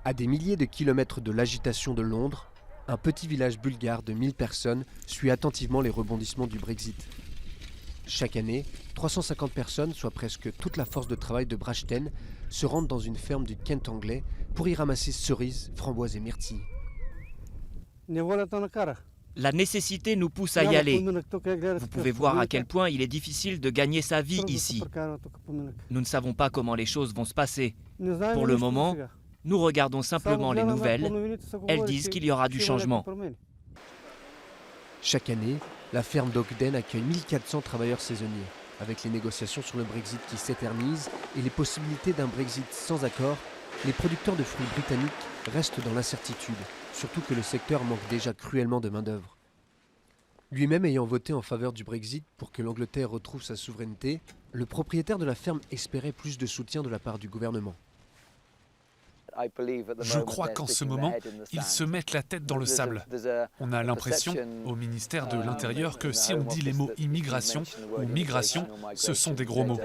À des milliers de kilomètres de l'agitation de Londres, un petit village bulgare de 1000 personnes suit attentivement les rebondissements du Brexit. Chaque année, 350 personnes, soit presque toute la force de travail de Brashten, se rendent dans une ferme du Kent anglais pour y ramasser cerises, framboises et myrtilles. La nécessité nous pousse à y aller. Vous pouvez voir à quel point il est difficile de gagner sa vie ici. Nous ne savons pas comment les choses vont se passer. Pour le moment, nous regardons simplement les nouvelles. Elles disent qu'il y aura du changement. Chaque année, la ferme d'Ogden accueille 1400 travailleurs saisonniers. Avec les négociations sur le Brexit qui s'éternisent et les possibilités d'un Brexit sans accord, les producteurs de fruits britanniques restent dans l'incertitude, surtout que le secteur manque déjà cruellement de main-d'œuvre. Lui-même ayant voté en faveur du Brexit pour que l'Angleterre retrouve sa souveraineté, le propriétaire de la ferme espérait plus de soutien de la part du gouvernement. Je crois qu'en ce moment, ils se mettent la tête dans le sable. On a l'impression, au ministère de l'Intérieur, que si on dit les mots immigration ou migration, ce sont des gros mots.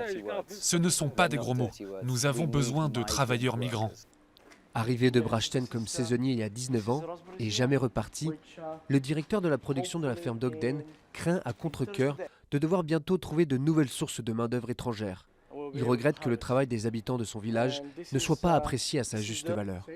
Ce ne sont pas des gros mots. Nous avons besoin de travailleurs migrants. Arrivé de Brashten comme saisonnier il y a 19 ans et jamais reparti, le directeur de la production de la ferme d'Ogden craint à contre-cœur de devoir bientôt trouver de nouvelles sources de main-d'œuvre étrangère. Il regrette que le travail des habitants de son village ne soit pas apprécié à sa juste valeur.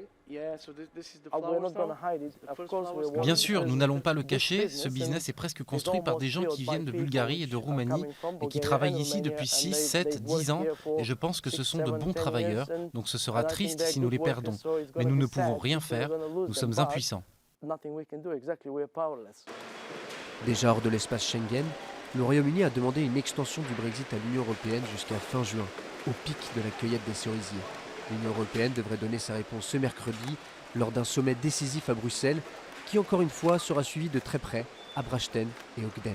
Bien sûr, nous n'allons pas le cacher, ce business est presque construit par des gens qui viennent de Bulgarie et de Roumanie et qui travaillent ici depuis 6, 7, 10 ans et je pense que ce sont de bons travailleurs, donc ce sera triste si nous les perdons. Mais nous ne pouvons rien faire, nous sommes impuissants. Déjà hors de l'espace Schengen, le Royaume-Uni a demandé une extension du Brexit à l'Union européenne jusqu'à fin juin, au pic de la cueillette des cerisiers. L'Union européenne devrait donner sa réponse ce mercredi lors d'un sommet décisif à Bruxelles qui, encore une fois, sera suivi de très près à Brashten et Ogden.